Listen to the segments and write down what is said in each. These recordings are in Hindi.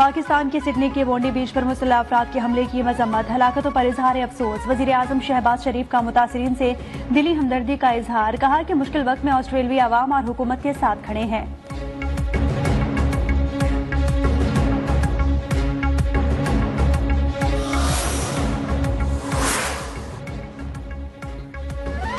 पाकिस्तान के सिडनी के बोंडी बीच पर मुसल्लह अफराद के हमले की मजम्मत, हलाकतों पर इजहार अफसोस। वजीर आजम शहबाज शरीफ का मुतासरीन से दिली हमदर्दी का इजहार, कहा कि मुश्किल वक्त में ऑस्ट्रेलियावी आवाम और हुकूमत के साथ खड़े हैं।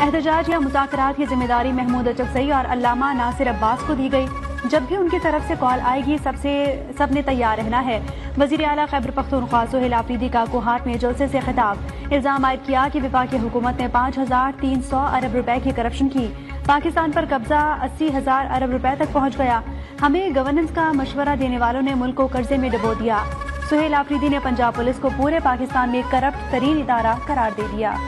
एहतजाज या मुज़ाकरात की जिम्मेदारी महमूद अचकज़ई और अल्लामा नासिर अब्बास को दी गई। जब भी उनकी तरफ से कॉल आएगी सबने तैयार रहना है। वज़ीर आला खैबर पख्तूनख्वा सुहेल आफरीदी का कोहाट में जलसे से खिताब, इल्जाम आयद किया कि वफाकी हुकूमत ने 5,300 अरब रुपए की करप्शन की। पाकिस्तान पर कब्जा 80,000 अरब रुपए तक पहुँच गया। हमें गवर्नेंस का मशवरा देने वालों ने मुल्क को कर्जे में डुबो दिया। सुहेल आफरीदी ने पंजाब पुलिस को पूरे पाकिस्तान में करप्ट तरीन इदारा करार दे दिया।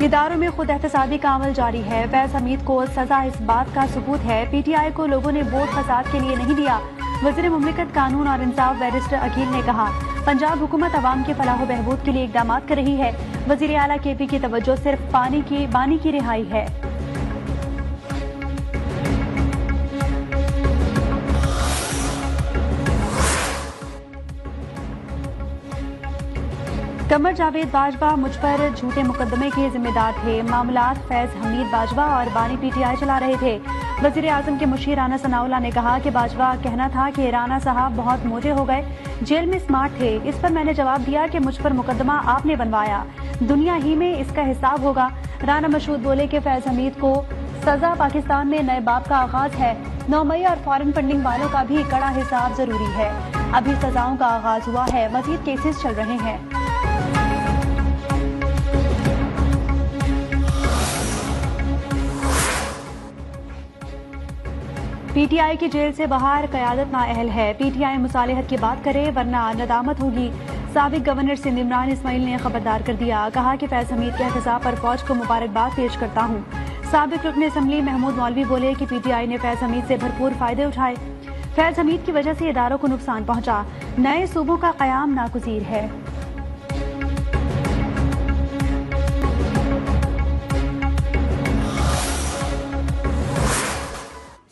इदारों में खुद एहतसाबी का अमल जारी है। फैज हमीद को सजा इस बात का सबूत है, PTI को लोगों ने वोट फसाद के लिए नहीं दिया। वज़ीर मुमलिकत कानून और इंसाफ बैरिस्टर अकील ने कहा, पंजाब हुकूमत अवाम के फलाह बहबूद के लिए इकदाम कर रही है। वज़ीर आला KP की तवज्जो सिर्फ बानी की रिहाई है। कमर जावेद बाजवा मुझ पर झूठे मुकदमे के जिम्मेदार थे। मामलात फैज हमीद बाजवा और बानी PTI चला रहे थे। वजीर आजम के मुशीर राना सनाउल्लाह ने कहा कि बाजवा कहना था कि राना साहब बहुत मोटे हो गए, जेल में स्मार्ट थे। इस पर मैंने जवाब दिया कि मुझ पर मुकदमा आपने बनवाया, दुनिया ही में इसका हिसाब होगा। राना मशहूद बोले कि फैज हमीद को सजा पाकिस्तान में नए बाब का आगाज है। 9 मई और फॉरेन फंडिंग वालों का भी कड़ा हिसाब जरूरी है। अभी सजाओं का आगाज हुआ है, मजीद केसेस चल रहे हैं। PTI की जेल से बाहर कयादत नाअहल है। PTI मुसालिहत की बात करे वरना नदामत होगी। साबिक गवर्नर सिंध इमरान इस्माइल ने खबरदार कर दिया, कहा कि फैज हमीद के एहतसाब पर फौज को मुबारकबाद पेश करता हूँ। साबिक रुकन असम्बली महमूद मौलवी बोले कि PTI ने फैज हमीद से भरपूर फायदे उठाए। फैज हमीद की वजह से इदारों को नुकसान पहुंचा। नए सूबों का कयाम नागुज़ीर है।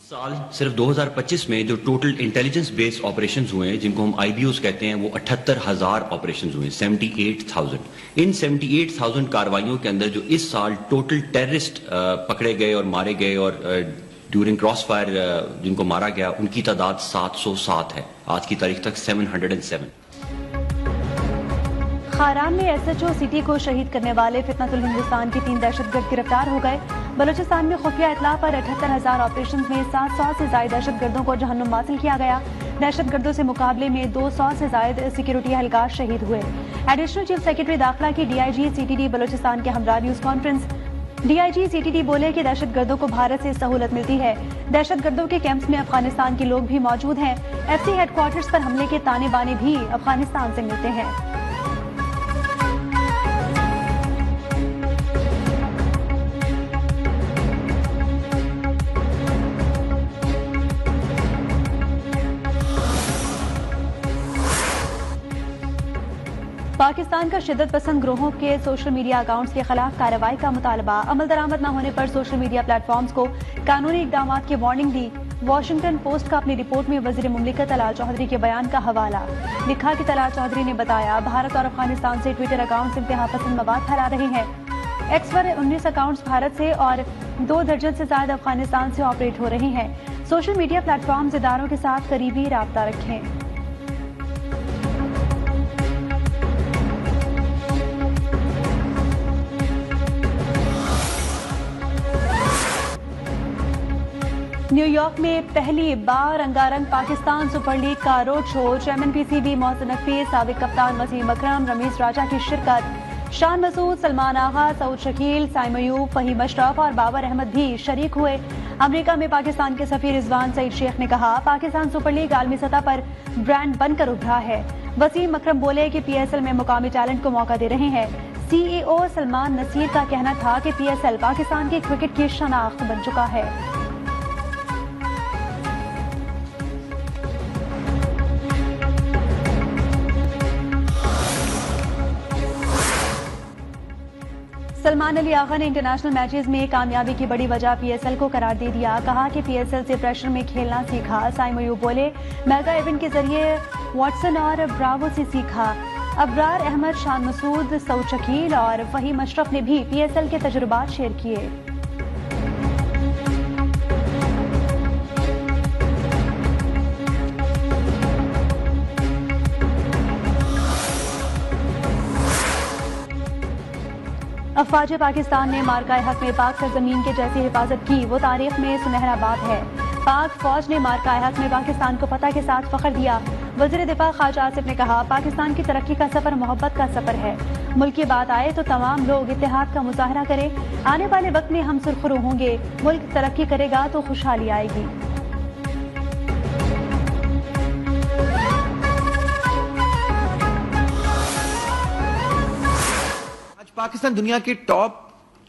साल सिर्फ 2025 में जो टोटल इंटेलिजेंस बेस्ड ऑपरेशंस हुए हैं, जिनको हम IBOs कहते हैं, वो 78,000 ऑपरेशंस हुए, 78,000। इन 78,000 कार्रवाइयों के अंदर जो इस साल टोटल टेररिस्ट पकड़े गए और मारे गए और ड्यूरिंग क्रॉस फायर जिनको मारा गया, उनकी तादाद 707 है। आज की तारीख तक 707। खारान में SHO सिटी को शहीद करने वाले फितनतुल हिंदुस्तान के 3 दहशतगर्द गिरफ्तार हो गए। बलूचिस्तान में खुफिया इतला पर 78,000 ऑपरेशन में 700 से ज्यादा दहशतगर्दों को जहन्नुम हासिल किया गया। दहशतगर्दों से मुकाबले में 200 से ज्यादा सिक्योरिटी एहलकार शहीद हुए। एडिशनल चीफ सेक्रेटरी दाखिला की DIG CTD बलूचिस्तान के हमरा न्यूज कॉन्फ्रेंस। DIG CTD बोले कि दहशतगर्दों को भारत से सहूलत मिलती है। दहशतगर्दों के कैंप्स में अफगानिस्तान के लोग भी मौजूद हैं। FC हेडक्वार्टर्स पर हमले के ताने बाने भी अफगानिस्तान से मिलते हैं। पाकिस्तान का शिद्दत पसंद ग्रोहों के सोशल मीडिया अकाउंट्स के खिलाफ कार्रवाई का मुतालबा। अमल दरामद न होने पर सोशल मीडिया प्लेटफॉर्म्स को कानूनी इकदाम की वार्निंग दी। वॉशिंगटन पोस्ट का अपनी रिपोर्ट में वजीर मुमलिकत तलाल चौधरी के बयान का हवाला। लिखा कि तलाल चौधरी ने बताया, भारत और अफगानिस्तान से ट्विटर अकाउंट्स इंतहा पसंद मवाद फैला रहे हैं। एक्स पर 19 अकाउंट्स भारत से और 2 दर्जन से ज्यादा अफगानिस्तान से ऑपरेट हो रहे हैं। सोशल मीडिया प्लेटफॉर्म्स इदारों के साथ करीबी राब्ता रखें। न्यूयॉर्क में पहली बार रंगारंग पाकिस्तान सुपर लीग का road show. Chairman PCB Mohsin Naqvi, साबिक कप्तान वसीम अकरम, रमीज राजा की शिरकत। शान मसूद, सलमान आगा, सऊद शकील, साइम अयूब, फहीम अशरफ और बाबर अहमद भी शरीक हुए। अमेरिका में पाकिस्तान के सफीर रिजवान सईद शेख ने कहा, पाकिस्तान सुपर लीग आलमी सतह पर ब्रांड बनकर उभरा है। वसीम अकरम बोले कि PSL में मुकामी टैलेंट को मौका दे रहे हैं। CEO सलमान नसीर का कहना था कि PSL पाकिस्तान की क्रिकेट की शनाख्त बन चुका है। सलमान अली आगा ने इंटरनेशनल मैचेस में कामयाबी की बड़ी वजह पीएसएल को करार दे दिया। कहा कि पीएसएल से प्रेशर में खेलना सीखा। साइम अयूब बोले, मेगा इवेंट के जरिए वॉटसन और ब्रावो से सीखा। अबरार अहमद, शान मसूद, सऊद शकील और फहीम अशरफ ने भी पीएसएल के तजुर्बात शेयर किए। अफवाज पाकिस्तान ने मार्काए हक में पाक सरजमीन के जैसी हिफाजत की, वो तारीख में सुनहरा बाब है। पाक फौज ने मार्काए हक में पाकिस्तान को फतह के साथ फख्र दिया। वज़ीर दिफा ख्वाजा आसिफ ने कहा, पाकिस्तान की तरक्की का सफर मोहब्बत का सफर है। मुल्क की बात आए तो तमाम लोग इत्तेहाद का मुजाहरा करें। आने वाले वक्त में हम सुरखरू होंगे। मुल्क तरक्की करेगा तो खुशहाली आएगी। पाकिस्तान दुनिया के टॉप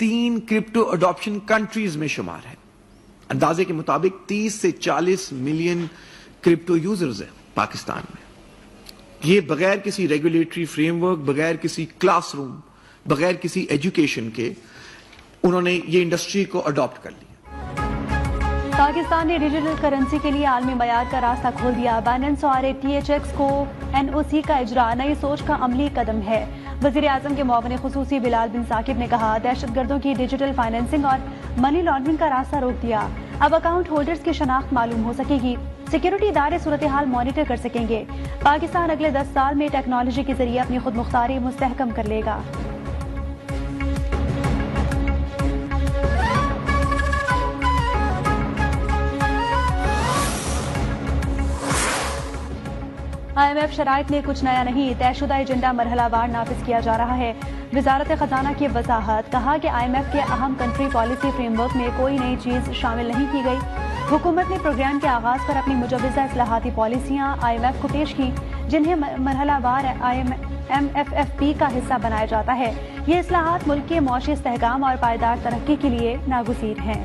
3 क्रिप्टो अडॉप्शन कंट्रीज में शुमार है। अंदाजे के मुताबिक 30 से 40 मिलियन क्रिप्टो यूजर्स हैं पाकिस्तान में। ये बगैर किसी रेगुलेटरी फ्रेमवर्क, बगैर किसी क्लासरूम, बगैर किसी एजुकेशन के उन्होंने ये इंडस्ट्री को अडॉप्ट कर लिया। पाकिस्तान ने डिजिटल करेंसी के लिए आलमी मयार का रास्ता खोल दिया। बाइनेंस और THX को NOC का इजरा नई सोच का अमली कदम है। वज़ीर आज़म के मुआविन खुसूसी बिलाल बिन साकिब ने कहा, दहशतगर्दों की डिजिटल फाइनेंसिंग और मनी लॉन्ड्रिंग का रास्ता रोक दिया। अब अकाउंट होल्डर्स की शनाख्त मालूम हो सकेगी। सिक्योरिटी इदारे सूरत हाल मॉनिटर कर सकेंगे। पाकिस्तान अगले 10 साल में टेक्नोलॉजी के जरिए अपनी खुद मुख्तारी मुस्तहकम कर लेगा। IMF शराइत में कुछ नया नहीं, तयशुदा एजेंडा मरहलावार नाफिज किया जा रहा है। वजारत खजाना की वजाहत, कहा कि IMF के अहम कंट्री पॉलिसी फ्रेमवर्क में कोई नई चीज शामिल नहीं की गई। हुकूमत ने प्रोग्राम के आगाज पर अपनी मुजवजा इस्लाहाती पॉलिसियां IMF को पेश की, जिन्हें मरहलावार MFFP का हिस्सा बनाया जाता है। ये इस्लाहात मुल्क के मौशी इस्तेहकाम और पायदार तरक्की के लिए नागुज़ीर हैं।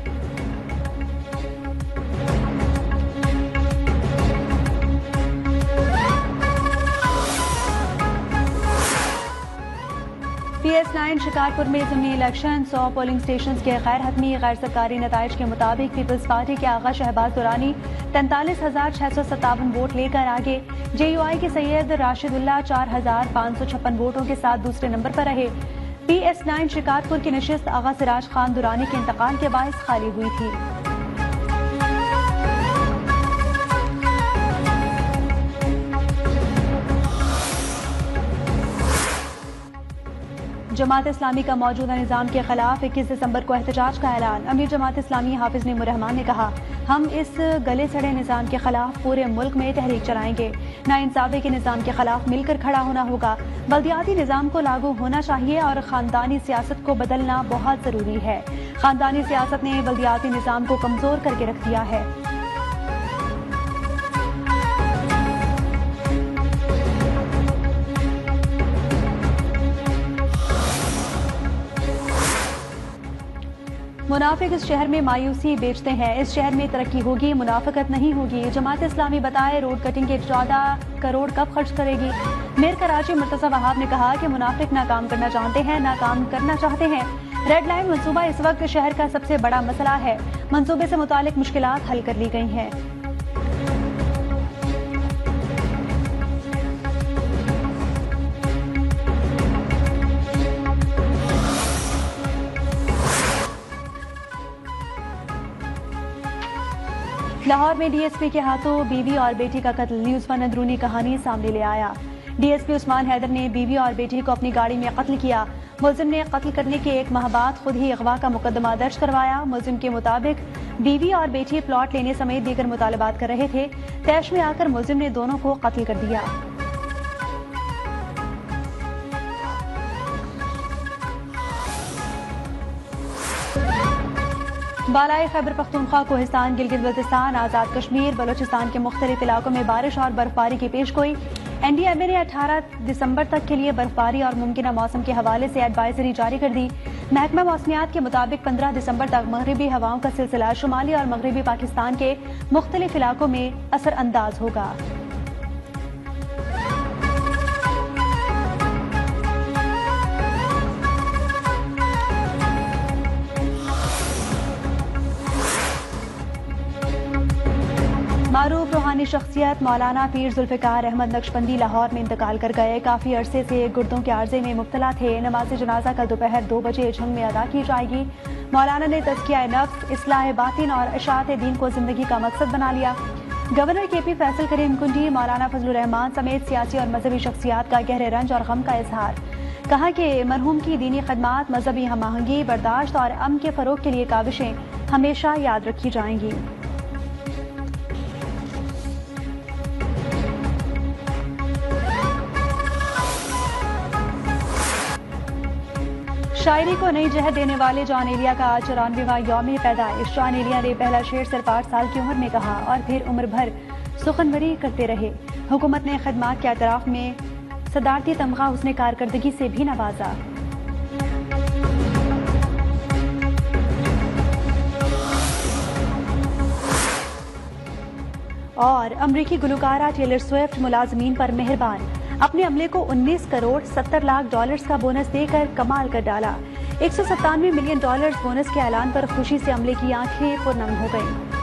PS9 शिकारपुर में ज़मीनी इलेक्शन, 100 पोलिंग स्टेशन के गैर हतमी गैर सरकारी नताइज के मुताबिक पीपल्स पार्टी के आगा शहबाज दुरानी 43,657 वोट लेकर आगे। JUI के सैयद राशिदुल्लाह 4,556 वोटों के साथ दूसरे नंबर पर रहे। PS9 शिकारपुर की नशिस्त आगा सिराज खान दुरानी के इंतकाल के बायस खाली हुई थी। जमात इस्लामी का मौजूदा निज़ाम के खिलाफ 21 दिसंबर को एहतजाज का ऐलान। अमीर जमात इस्लामी हाफिज नईमुर्रहमान ने कहा, हम इस गले सड़े निज़ाम के खिलाफ पूरे मुल्क में तहरीक चलाएंगे। नाइंसाफी के निज़ाम के खिलाफ मिलकर खड़ा होना होगा। बल्दियाती निज़ाम को लागू होना चाहिए और खानदानी सियासत को बदलना बहुत जरूरी है। खानदानी सियासत ने बल्दियाती निज़ाम को कमजोर करके रख दिया है। मुनाफिक इस शहर में मायूसी बेचते हैं, इस शहर में तरक्की होगी, मुनाफिकत नहीं होगी। जमात इस्लामी बताए, रोड कटिंग के 14 करोड़ कब खर्च करेगी। मेयर कराची मुर्तज़ा वहाब ने कहा कि मुनाफिक ना काम करना जानते हैं ना काम करना चाहते हैं। रेड लाइन मंसूबा इस वक्त शहर का सबसे बड़ा मसला है। मंसूबे से मुतालिक मुश्किलात हल कर ली गई हैं। लाहौर में DSP के हाथों बीवी और बेटी का कत्ल, न्यूज़ वन अंदरूनी कहानी सामने ले आया। DSP उस्मान हैदर ने बीवी और बेटी को अपनी गाड़ी में कत्ल किया। मुलजिम ने कत्ल करने के 1 माह बाद खुद ही अगवा का मुकदमा दर्ज करवाया। मुलजिम के मुताबिक बीवी और बेटी प्लॉट लेने समेत दीगर मुतालबात कर रहे थे। तैश में आकर मुलजिम ने दोनों को कत्ल कर दिया। बालाई खैबर पख्तूनख्वा, कोहिस्तान, गिलगित बल्तिस्तान, आज़ाद कश्मीर, बलोचिस्तान के मुख्तलिफ इलाकों में बारिश और बर्फबारी की पेशगोई। NDMA ने 18 दिसंबर तक के लिए बर्फबारी और मुमकिन मौसम के हवाले से एडवाइजरी जारी कर दी। महकमा मौसमियात के मुताबिक 15 दिसंबर तक मगरबी हवाओं का सिलसिला शुमाली और मगरबी पाकिस्तान के मुख्तलिफ इलाकों में असरअंदाज होगा। शख्सियत मौलाना पीर जुल्फिकार अहमद नक्शबंदी लाहौर में इंतकाल कर गए। काफी अरसे से गुर्दों के आर्जे में मुब्तला थे। नमाज जनाजा कल दोपहर 2 बजे झंग में अदा की जाएगी। मौलाना ने तज़किया नफ्स, इस्लाह बातिन और इशाअत दीन को जिंदगी का मकसद बना लिया। गवर्नर KP फैसल करीम कुंडी, मौलाना फजलुर रहमान समेत सियासी और मजहबी शख्सियात का गहरे रंज और गम का इजहार। कहा कि मरहूम की दीनी खदमात, मजहबी हम आहंगी, बर्दाश्त और अमन के फरोग के लिए काविशें हमेशा याद रखी जाएंगी। शायरी को नई जहत देने वाले जॉन एलिया का आज 94वां यौम पैदाइश। जॉन एलिया ने पहला शेर सिर्फ 8 साल की उम्र में कहा और फिर उम्र भर सुखनवरी करते रहे। हुकूमत ने खदमात के एतराफ में सदारती तमगा उसने कारकर्दगी से भी नवाजा। और अमरीकी गुलकारा टेलर स्विफ्ट मुलाजमीन पर मेहरबान, अपने अमले को 19 करोड़ 70 लाख डॉलर्स का बोनस देकर कमाल कर डाला। $197 मिलियन बोनस के ऐलान पर खुशी से अमले की आंखें पुरनम हो गईं।